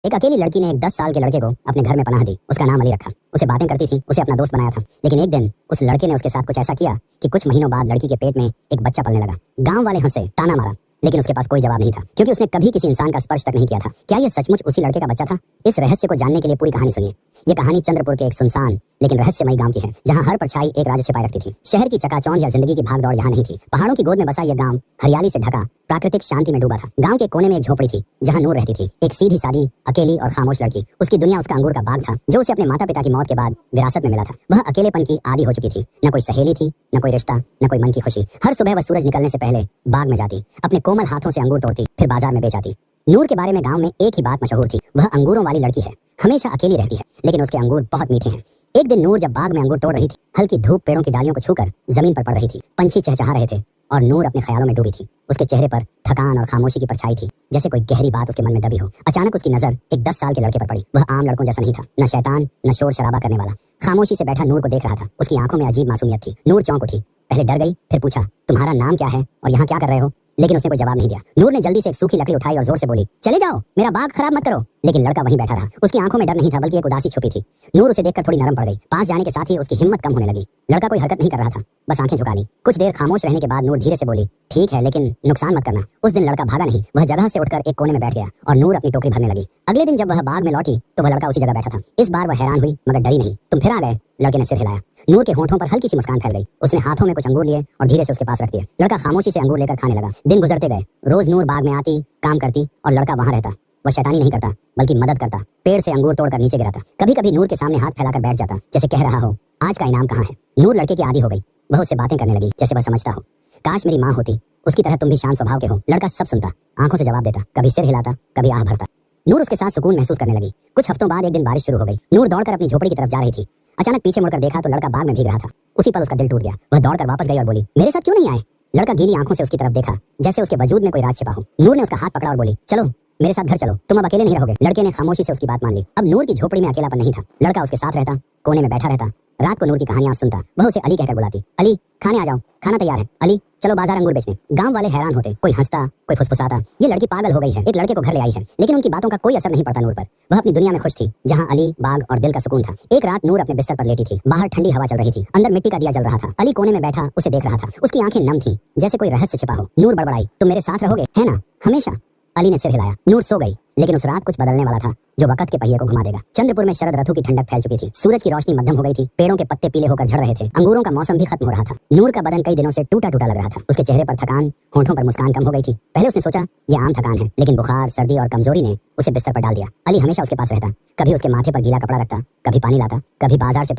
एक अकेली लड़की ने एक 10 साल के लड़के को अपने घर में पनाह दी। उसका नाम अली रखा। उसे बातें करती थी, उसे अपना दोस्त बनाया था। लेकिन एक दिन उस लड़के ने उसके साथ कुछ ऐसा किया कि कुछ महीनों बाद लड़की के पेट में एक बच्चा पलने लगा। गांव वाले हंसे, ताना मारा, लेकिन उसके पास कोई जवाब नहीं था, क्योंकि उसने कभी किसी इंसान का स्पर्श तक नहीं किया था। क्या यह सचमुच उसी लड़के का बच्चा था? इस रहस्य को जानने के लिए पूरी कहानी सुनिए। ये कहानी चंद्रपुर के एक सुनसान लेकिन रहस्यमयी गांव की है, जहां हर परछाई एक राज छिपाए रखती थी। शहर की चकाचौंध या जिंदगी की भागदौड़ यहाँ नहीं थी। पहाड़ों की गोद में बसा यह गांव हरियाली से ढका प्राकृतिक शांति में डूबा था। गांव के कोने में एक झोपड़ी थी जहां नूर रहती थी, एक सीधी सादी अकेली और खामोश लड़की। उसकी दुनिया उसका अंगूर का बाग था, जो उसे अपने माता पिता की मौत के बाद विरासत में मिला था। वह अकेलेपन की आदी हो चुकी थी। न कोई सहेली थी, न कोई रिश्ता, न कोई मन की खुशी। हर सुबह वह सूरज निकलने से पहले बाग में जाती, अपने कोमल हाथों से अंगूर तोड़ती, फिर बाजार में बेच आती। नूर के बारे में गांव में एक ही बात मशहूर थी, वह अंगूरों वाली लड़की है। हमेशा अकेली रहती है, लेकिन उसके अंगूर बहुत मीठे हैं। एक दिन नूर जब बाग में अंगूर तोड़ रही थी, हल्की धूप पेड़ों की डालियों को छूकर जमीन पर पड़ रही थी। पंछी चहचहा रहे थे और नूर अपने ख्यालों में डूबी थी। उसके चेहरे पर थकान और खामोशी की परछाई थी, जैसे कोई गहरी बात उसके मन में दबी हो। अचानक उसकी नजर एक 10 साल के लड़के पर पड़ी। वह आम लड़कों जैसा नहीं था, न शैतान, न शोर शराबा करने वाला। खामोशी से बैठा नूर को देख रहा था। उसकी आंखों में अजीब मासूमियत थी। नूर चौंक उठी, पहले डर गई, फिर पूछा, तुम्हारा नाम क्या है और यहाँ क्या कर रहे हो? लेकिन उसने कोई जवाब नहीं दिया। नूर ने जल्दी से एक सूखी लकड़ी उठाई और जोर से बोली, चले जाओ, मेरा बाग खराब मत करो। लेकिन लड़का वहीं बैठा रहा। उसकी आंखों में डर नहीं था, बल्कि एक उदासी छुपी थी। नूर उसे देखकर थोड़ी नरम पड़ गई। पास जाने के साथ ही उसकी हिम्मत कम होने लगी। लड़का कोई हरकत नहीं कर रहा था, बस आंखें झुका ली। कुछ देर खामोश रहने के बाद नूर धीरे से बोली, ठीक है, लेकिन नुकसान मत करना। उस दिन लड़का भागा नहीं, वह जगह से उठकर एक कोने में बैठ गया और नूर अपनी टोकरी भरने लगी। अगले दिन जब वह बाग में लौटी तो वह लड़का उसी जगह बैठा था। इस बार वह हैरान हुई, मगर डरी नहीं। तुम फिर आ गए? लड़के ने सिर हिलाया। नूर के होंठों पर हल्की सी मुस्कान फैल गई। उसने हाथों में कुछ अंगूर लिए और धीरे से उसके पास रख दिए। लड़का खामोशी से अंगूर लेकर खाने लगा। दिन गुजरते गए। रोज नूर बाग में आती, काम करती और लड़का वहां रहता। वह शैतानी नहीं करता, बल्कि मदद करता। पेड़ से अंगूर तोड़कर नीचे गिराता। कभी कभी नूर के सामने हाथ फैलाकर बैठ जाता, जैसे कह रहा हो, आज का इनाम कहाँ है? नूर लड़के की आदी हो गई। वह उससे बातें करने लगी जैसे वह समझता हो। काश मेरी माँ होती, उसकी तरह तुम भी शांत स्वभाव के हो। लड़का सब सुनता, आंखों से जवाब देता, कभी सिर हिलाता, कभी आह भरता। नूर उसके साथ सुकून महसूस करने लगी। कुछ हफ्तों बाद एक दिन बारिश शुरू हो गई। नूर दौड़कर अपनी झोपड़ी की तरफ जा रही थी। अचानक पीछे मुड़कर देखा तो लड़का बाग में भीग रहा था। उसी पर उसका दिल टूट गया। वह दौड़कर वापस गई और बोली, मेरे साथ क्यों नहीं आए? लड़का गीली आंखों से उसकी तरफ देखा, जैसे उसके वजूद में कोई राज छिपा हो। नूर ने उसका हाथ पकड़ा और बोली, चलो मेरे साथ घर चलो, तुम अब अकेले नहीं रहोगे। लड़के ने खामोशी से उसकी बात मान ली। अब नूर की झोपड़ी में अकेलापन नहीं था। लड़का उसके साथ रहता, कोने में बैठा रहता। रात को नूर की कहानियां सुनता। वह उसे अली कहकर बुलाती, अली खाने आ जाओ, खाना तैयार है। अली चलो बाजार अंगूर बेचने। गांव वाले हैरान होते, कोई हंसता, कोई फुसफुसाता, ये लड़की पागल हो गई है, एक लड़के को घर ले आई है। लेकिन उनकी बातों का कोई असर नहीं पड़ता नूर पर। वह अपनी दुनिया में खुश थी, जहां अली, बाग और दिल का सुकून था। एक रात नूर अपने बिस्तर पर लेटी थी। बाहर ठंडी हवा चल रही थी, अंदर मिट्टी का दिया जल रहा था। अली कोने में बैठा उसे देख रहा था। उसकी आंखें नम थी, जैसे कोई रहस्य छिपा हो। नूर बड़बड़ाई, तुम मेरे साथ रहोगे, है ना, हमेशा? अली ने सिर हिलाया। नूर सो गई, लेकिन उस रात कुछ बदलने वाला था, जो वक्त के पहिए को घुमा देगा। चंद्रपुर में शरद ऋतु की ठंडक फैल चुकी थी। सूरज की रोशनी मध्यम हो गई थी। पेड़ों के पत्ते पीले होकर झड़ रहे थे। अंगूरों का मौसम भी खत्म हो रहा था। नूर का बदन कई दिनों से टूटा टूटा लग रहा था। उसके चेहरे पर थकान, होंठों पर मुस्कान कम हो गई थी। पहले उसने सोचा यह आम थकान है, लेकिन बुखार, सर्दी और कमजोरी ने उसे बिस्तर पर डाल दिया। अली हमेशा उसके पास रहता। कभी उसके माथे पर गीला कपड़ा रखता, कभी पानी लाता, कभी बाजार से